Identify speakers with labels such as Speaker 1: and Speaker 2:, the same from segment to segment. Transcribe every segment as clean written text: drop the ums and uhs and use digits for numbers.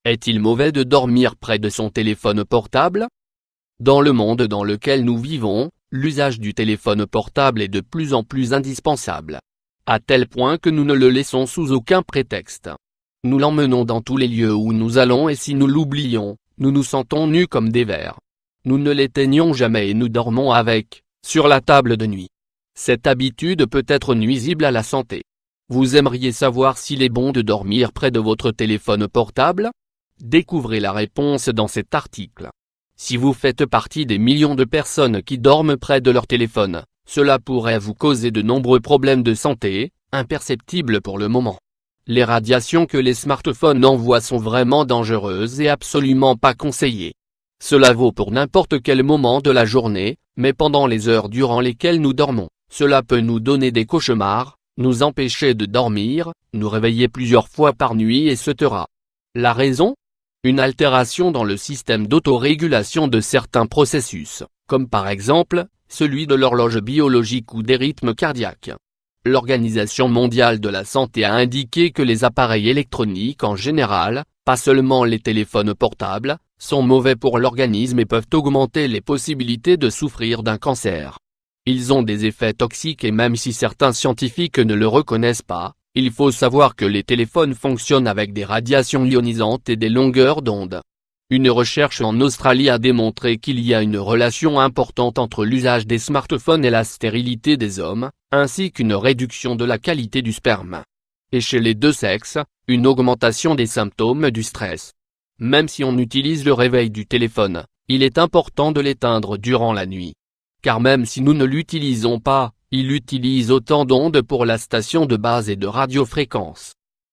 Speaker 1: Est-il mauvais de dormir près de son téléphone portable? Dans le monde dans lequel nous vivons, l'usage du téléphone portable est de plus en plus indispensable. À tel point que nous ne le laissons sous aucun prétexte. Nous l'emmenons dans tous les lieux où nous allons et si nous l'oublions, nous nous sentons nus comme des vers. Nous ne l'éteignons jamais et nous dormons avec, sur la table de nuit. Cette habitude peut être nuisible à la santé. Vous aimeriez savoir s'il est bon de dormir près de votre téléphone portable? Découvrez la réponse dans cet article. Si vous faites partie des millions de personnes qui dorment près de leur téléphone, cela pourrait vous causer de nombreux problèmes de santé, imperceptibles pour le moment. Les radiations que les smartphones envoient sont vraiment dangereuses et absolument pas conseillées. Cela vaut pour n'importe quel moment de la journée, mais pendant les heures durant lesquelles nous dormons, cela peut nous donner des cauchemars, nous empêcher de dormir, nous réveiller plusieurs fois par nuit etc. La raison? Une altération dans le système d'autorégulation de certains processus, comme par exemple, celui de l'horloge biologique ou des rythmes cardiaques. L'Organisation mondiale de la santé a indiqué que les appareils électroniques en général, pas seulement les téléphones portables, sont mauvais pour l'organisme et peuvent augmenter les possibilités de souffrir d'un cancer. Ils ont des effets toxiques et même si certains scientifiques ne le reconnaissent pas, il faut savoir que les téléphones fonctionnent avec des radiations ionisantes et des longueurs d'onde. Une recherche en Australie a démontré qu'il y a une relation importante entre l'usage des smartphones et la stérilité des hommes, ainsi qu'une réduction de la qualité du sperme. Et chez les deux sexes, une augmentation des symptômes du stress. Même si on utilise le réveil du téléphone, il est important de l'éteindre durant la nuit. Car même si nous ne l'utilisons pas, il utilise autant d'ondes pour la station de base et de radiofréquence.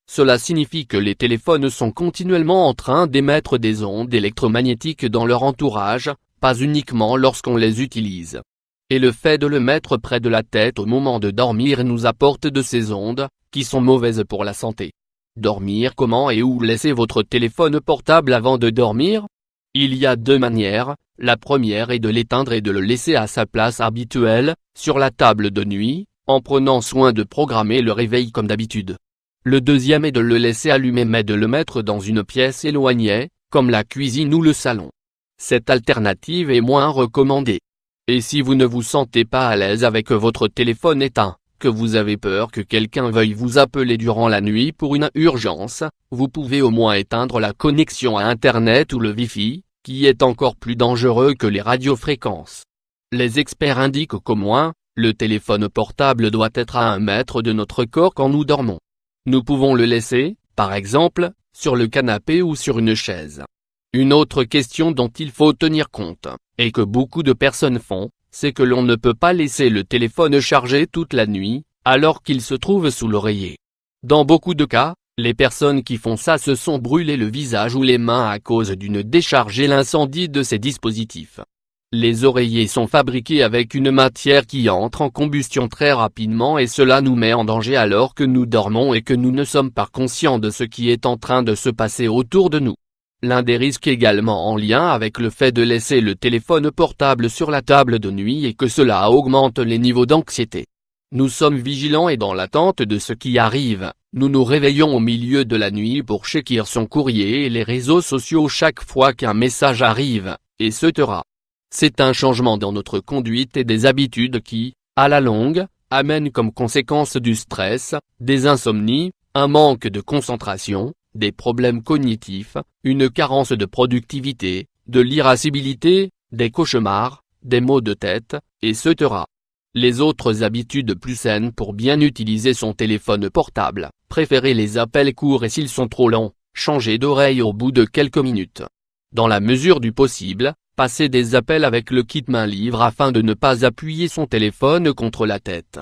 Speaker 1: Cela signifie que les téléphones sont continuellement en train d'émettre des ondes électromagnétiques dans leur entourage, pas uniquement lorsqu'on les utilise. Et le fait de le mettre près de la tête au moment de dormir nous apporte de ces ondes, qui sont mauvaises pour la santé. Dormir comment et où laisser votre téléphone portable avant de dormir? Il y a deux manières, la première est de l'éteindre et de le laisser à sa place habituelle, sur la table de nuit, en prenant soin de programmer le réveil comme d'habitude. Le deuxième est de le laisser allumé mais de le mettre dans une pièce éloignée, comme la cuisine ou le salon. Cette alternative est moins recommandée. Et si vous ne vous sentez pas à l'aise avec votre téléphone éteint, que vous avez peur que quelqu'un veuille vous appeler durant la nuit pour une urgence, vous pouvez au moins éteindre la connexion à Internet ou le Wi-Fi, qui est encore plus dangereux que les radiofréquences. Les experts indiquent qu'au moins, le téléphone portable doit être à 1 mètre de notre corps quand nous dormons. Nous pouvons le laisser, par exemple, sur le canapé ou sur une chaise. Une autre question dont il faut tenir compte, et que beaucoup de personnes font, c'est que l'on ne peut pas laisser le téléphone chargé toute la nuit, alors qu'il se trouve sous l'oreiller. Dans beaucoup de cas, les personnes qui font ça se sont brûlées le visage ou les mains à cause d'une décharge et l'incendie de ces dispositifs. Les oreillers sont fabriqués avec une matière qui entre en combustion très rapidement et cela nous met en danger alors que nous dormons et que nous ne sommes pas conscients de ce qui est en train de se passer autour de nous. L'un des risques également en lien avec le fait de laisser le téléphone portable sur la table de nuit est que cela augmente les niveaux d'anxiété. Nous sommes vigilants et dans l'attente de ce qui arrive, nous nous réveillons au milieu de la nuit pour checker son courrier et les réseaux sociaux chaque fois qu'un message arrive, etc. C'est un changement dans notre conduite et des habitudes qui, à la longue, amène comme conséquence du stress, des insomnies, un manque de concentration, des problèmes cognitifs, une carence de productivité, de l'irascibilité, des cauchemars, des maux de tête, etc. Les autres habitudes plus saines pour bien utiliser son téléphone portable, préférez les appels courts et s'ils sont trop longs, changez d'oreille au bout de quelques minutes. Dans la mesure du possible, passez des appels avec le kit main libre afin de ne pas appuyer son téléphone contre la tête.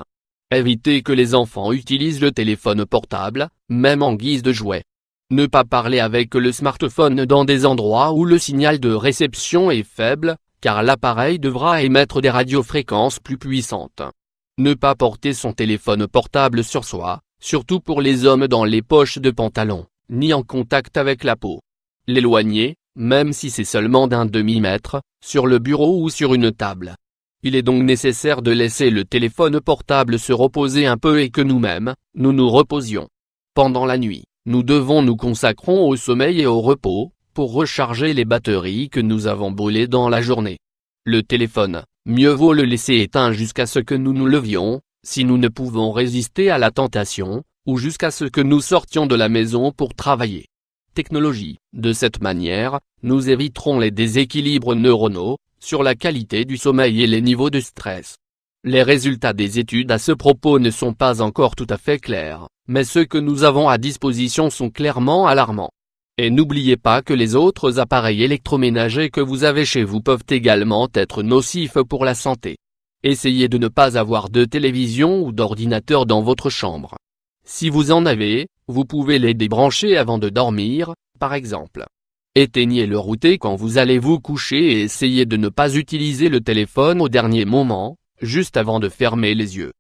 Speaker 1: Évitez que les enfants utilisent le téléphone portable, même en guise de jouet. Ne pas parler avec le smartphone dans des endroits où le signal de réception est faible, car l'appareil devra émettre des radiofréquences plus puissantes. Ne pas porter son téléphone portable sur soi, surtout pour les hommes dans les poches de pantalon, ni en contact avec la peau. L'éloigner, même si c'est seulement d'1 demi-mètre, sur le bureau ou sur une table. Il est donc nécessaire de laisser le téléphone portable se reposer un peu et que nous-mêmes, nous nous reposions. Pendant la nuit, nous devons nous consacrer au sommeil et au repos, pour recharger les batteries que nous avons brûlées dans la journée. Le téléphone, mieux vaut le laisser éteint jusqu'à ce que nous nous levions, si nous ne pouvons résister à la tentation, ou jusqu'à ce que nous sortions de la maison pour travailler. Technologie. De cette manière, nous éviterons les déséquilibres neuronaux, sur la qualité du sommeil et les niveaux de stress. Les résultats des études à ce propos ne sont pas encore tout à fait clairs, mais ceux que nous avons à disposition sont clairement alarmants. Et n'oubliez pas que les autres appareils électroménagers que vous avez chez vous peuvent également être nocifs pour la santé. Essayez de ne pas avoir de télévision ou d'ordinateur dans votre chambre. Si vous en avez, vous pouvez les débrancher avant de dormir, par exemple. Éteignez le router quand vous allez vous coucher et essayez de ne pas utiliser le téléphone au dernier moment, juste avant de fermer les yeux.